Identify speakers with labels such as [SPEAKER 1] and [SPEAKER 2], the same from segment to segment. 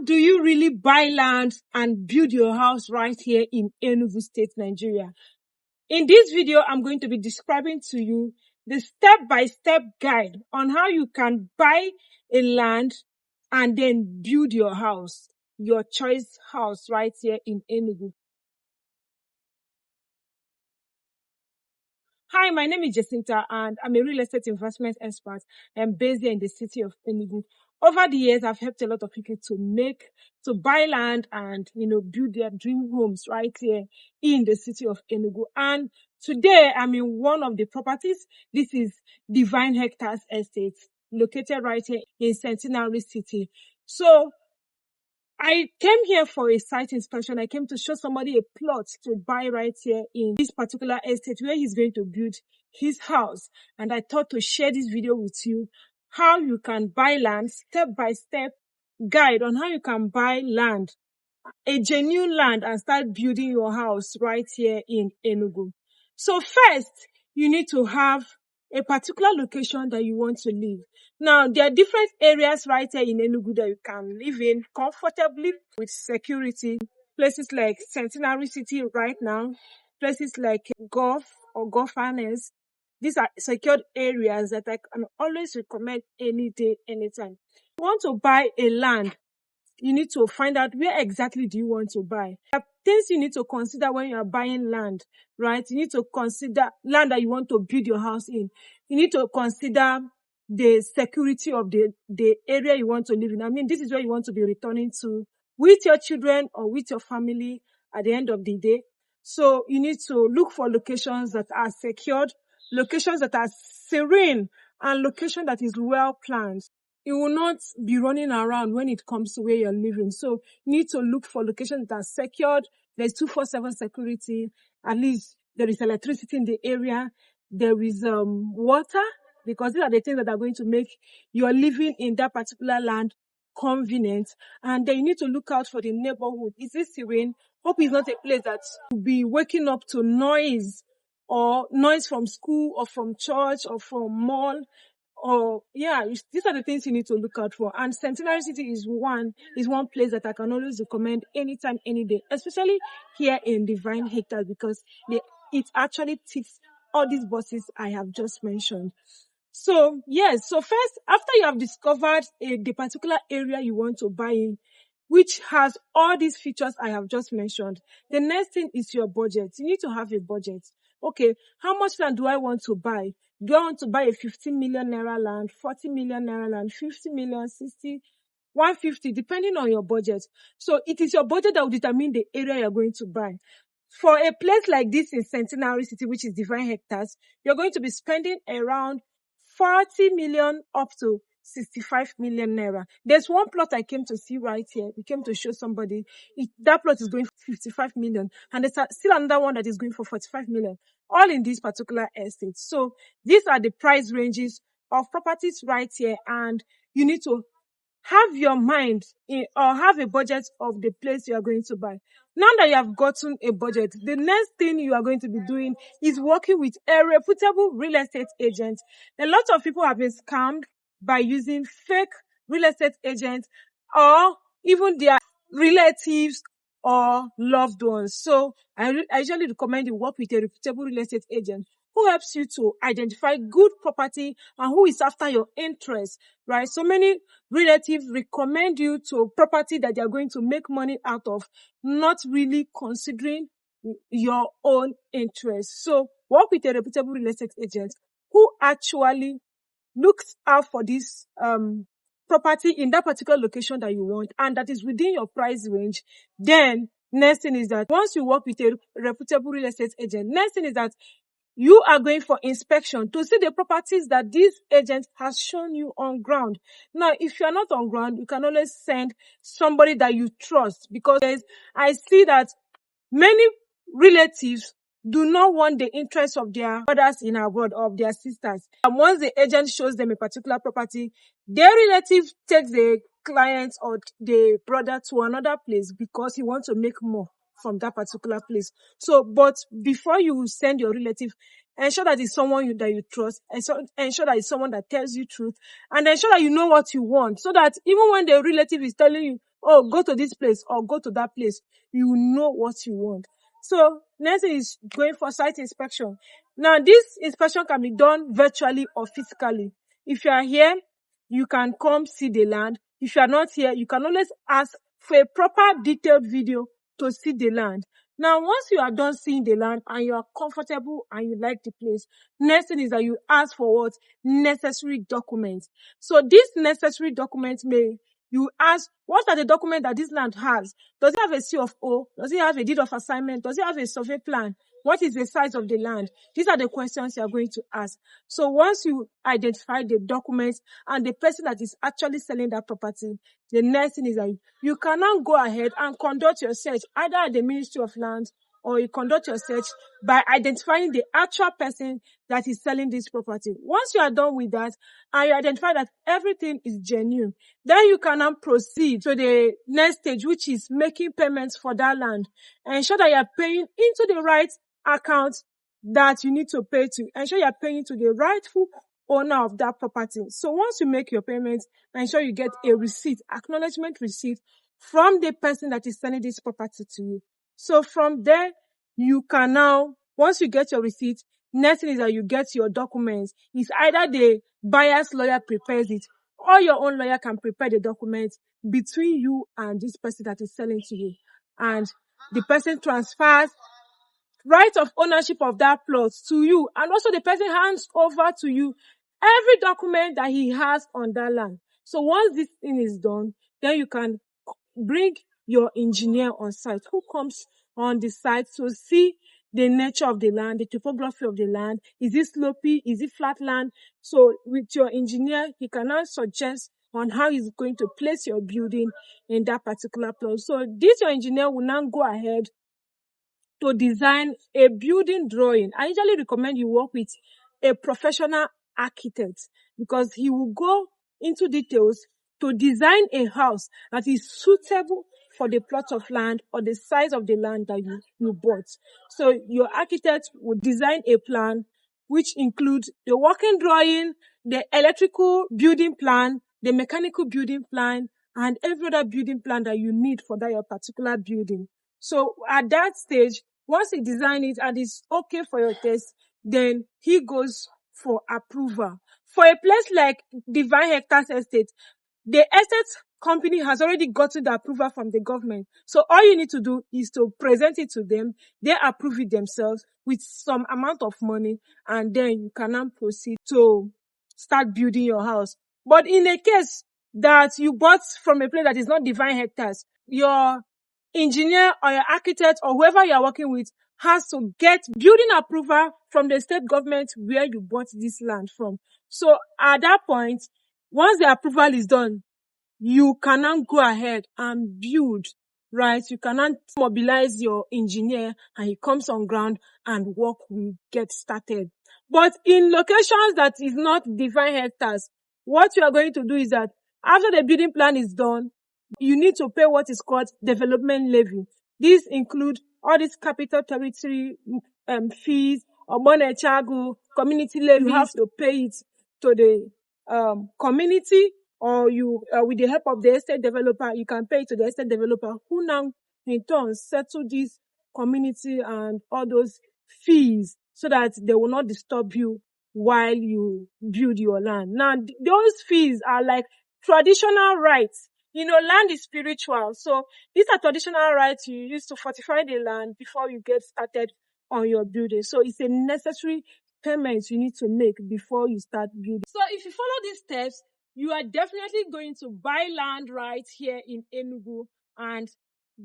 [SPEAKER 1] do you really buy land and build your house right here in Enugu State, Nigeria? In this video, I'm going to be describing to you the step-by-step guide on how you can buy a land and then build your house, your choice house right here in Enugu. Hi, my name is Jacinta and I'm a real estate investment expert and based here in the city of Enugu. Over the years, I've helped a lot of people to buy land and, build their dream homes right here in the city of Enugu. And today I'm in one of the properties. This is Divine Hectares Estate, located right here in Centenary City. So I came here for a site inspection. I came to show somebody a plot to buy right here in this particular estate where he's going to build his house. And I thought to share this video with you, how you can buy land, step-by-step guide on how you can buy land, a genuine land, and start building your house right here in Enugu. So first, you need to have a particular location that you want to live. Now, there are different areas right here in Enugu that you can live in comfortably with security. Places like Centenary City right now, places like Gulf or Gulf Harness. These are secured areas that I can always recommend any day, anytime. If you want to buy a land, you need to find out where exactly do you want to buy. There are things you need to consider when you are buying land, right? You need to consider land that you want to build your house in. You need to consider the security of the area you want to live in. I mean, this is where you want to be returning to with your children or with your family at the end of the day. So you need to look for locations that are secured, locations that are serene, and location that is well planned. You will not be running around when it comes to where you're living. So you need to look for locations that are secured. There's 24/7 security. At least there is electricity in the area. There is water, because these are the things that are going to make your living in that particular land convenient. And then you need to look out for the neighborhood. Is it serene? Hope it's not a place that will be waking up to noise, or noise from school or from church or from mall. These are the things you need to look out for. And Centenary City is one place that I can always recommend anytime, any day, especially here in Divine Hectares, because it actually ticks all these boxes I have just mentioned. So yes, so first, after you have discovered the particular area you want to buy in, which has all these features I have just mentioned, the next thing is your budget. You need to have a budget. Okay, how much land do I want to buy? Do I want to buy a 15 million naira land, 40 million naira land, 50 million, 60, 150, depending on your budget. So it is your budget that will determine the area you're going to buy. For a place like this in Centenary City, which is Divine Hectares, you're going to be spending around 40 million up to 65 million naira. There's one plot I came to see right here. We came to show somebody. That plot is going for 55 million. And there's still another one that is going for 45 million. All in this particular estate. So these are the price ranges of properties right here. And you need to have your mind or have a budget of the place you are going to buy. Now that you have gotten a budget, the next thing you are going to be doing is working with a reputable real estate agent. A lot of people have been scammed by using fake real estate agents or even their relatives or loved ones. So I usually recommend you work with a reputable real estate agent who helps you to identify good property and who is after your interest, right? So many relatives recommend you to property that they are going to make money out of, not really considering your own interest. So work with a reputable real estate agent who actually looks out for this property in that particular location that you want and that is within your price range. Then next thing is that once you work with a reputable real estate agent, next thing is that you are going for inspection to see the properties that this agent has shown you on ground. Now, if you are not on ground, you can always send somebody that you trust, because I see that many relatives do not want the interests of their brothers in abroad or of their sisters. And once the agent shows them a particular property, their relative takes the client or the brother to another place because he wants to make more from that particular place. So, but before you send your relative, ensure that it's someone that you trust, ensure that it's someone that tells you truth, and ensure that you know what you want, so that even when the relative is telling you, oh, go to this place or go to that place. You know what you want. So next thing is going for site inspection. Now, this inspection can be done virtually or physically. If you are here, you can come see the land. If you are not here, you can always ask for a proper detailed video to see the land. Now, once you are done seeing the land and you are comfortable and you like the place, next thing is that you ask for what? Necessary documents. So these necessary documents you ask, what are the documents that this land has? Does it have a C of O? Does it have a deed of assignment? Does it have a survey plan? What is the size of the land? These are the questions you are going to ask. So once you identify the documents and the person that is actually selling that property, the next thing is that you can now go ahead and conduct your search either at the Ministry of Lands, or you conduct your search by identifying the actual person that is selling this property. Once you are done with that and you identify that everything is genuine, then you can now proceed to the next stage, which is making payments for that land. Ensure that you are paying into the right account that you need to pay to. Ensure you are paying to the rightful owner of that property. So once you make your payments, ensure you get a receipt, acknowledgement receipt from the person that is selling this property to you. So from there, you can now, once you get your receipt, next thing is that you get your documents. It's either the buyer's lawyer prepares it, or your own lawyer can prepare the documents between you and this person that is selling to you. And the person transfers right of ownership of that plot to you, and also the person hands over to you every document that he has on that land. So once this thing is done, then you can bring your engineer on site, who comes on the site to see the nature of the land, the topography of the land. Is it slopey? Is it flat land? So with your engineer, he can now suggest on how he's going to place your building in that particular plot. So this your engineer will now go ahead to design a building drawing. I usually recommend you work with a professional architect, because he will go into details to design a house that is suitable for the plot of land or the size of the land that you bought. So your architect will design a plan which includes the working drawing, the electrical building plan, the mechanical building plan, and every other building plan that you need for that your particular building. So at that stage, once he designs it and it's okay for your test, then he goes for approval. For a place like Divine Hectares Estate, the estate company has already gotten the approval from the government. So all you need to do is to present it to them. They approve it themselves with some amount of money, and then you can now proceed to start building your house. But in a case that you bought from a place that is not Divine Hectares, your engineer or your architect or whoever you are working with has to get building approval from the state government where you bought this land from. So at that point, once the approval is done, you cannot go ahead and build, right? You cannot mobilize your engineer and he comes on ground and work will get started. But in locations that is not Divine Hectares, what you are going to do is that after the building plan is done, you need to pay what is called development levy. These include all these capital territory fees, or chagu, community levy. You have to pay it to the community, or you with the help of the estate developer, you can pay it to the estate developer, who now in turn settle this community and all those fees so that they will not disturb you while you build your land. Now, those fees are like traditional rights. Land is spiritual. So these are traditional rights you use to fortify the land before you get started on your building. So it's a necessary payment you need to make before you start building. So if you follow these steps, you are definitely going to buy land right here in Enugu and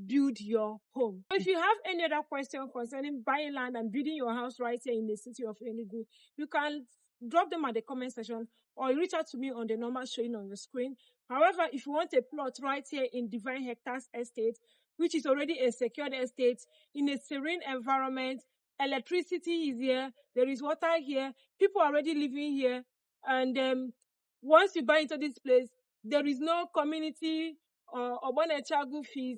[SPEAKER 1] build your home. So if you have any other question concerning buying land and building your house right here in the city of Enugu, you can drop them at the comment section or reach out to me on the number showing on the screen. However, if you want a plot right here in Divine Hectares Estate, which is already a secured estate in a serene environment, electricity is here, there is water here, people are already living here, and once you buy into this place, there is no community or chagu fees.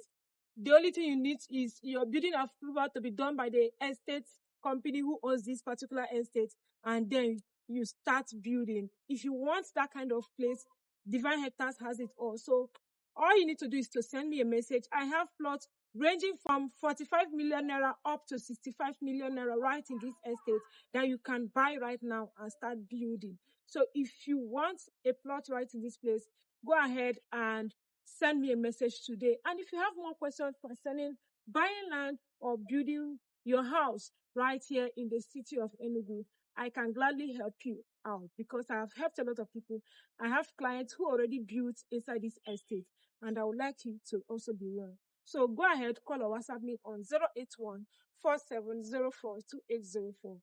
[SPEAKER 1] The only thing you need is your building approval to be done by the estate company who owns this particular estate, and then you start building. If you want that kind of place, Divine Hectares has it all. So All you need to do is to send me a message. I have plots ranging from 45 million naira up to 65 million naira right in this estate that you can buy right now and start building. So if you want a plot right in this place, go ahead and send me a message today. And if you have more questions concerning buying land or building your house right here in the city of Enugu, I can gladly help you out because I have helped a lot of people. I have clients who already built inside this estate, and I would like you to also be one. So go ahead, call or WhatsApp me on 081 4704 2804,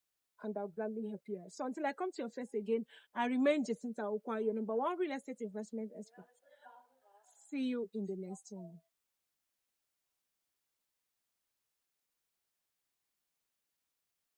[SPEAKER 1] and I'll gladly help you out. So until I come to your face again, I remain Jacinta Ukwa, your number one real estate investment expert. See you in the next one.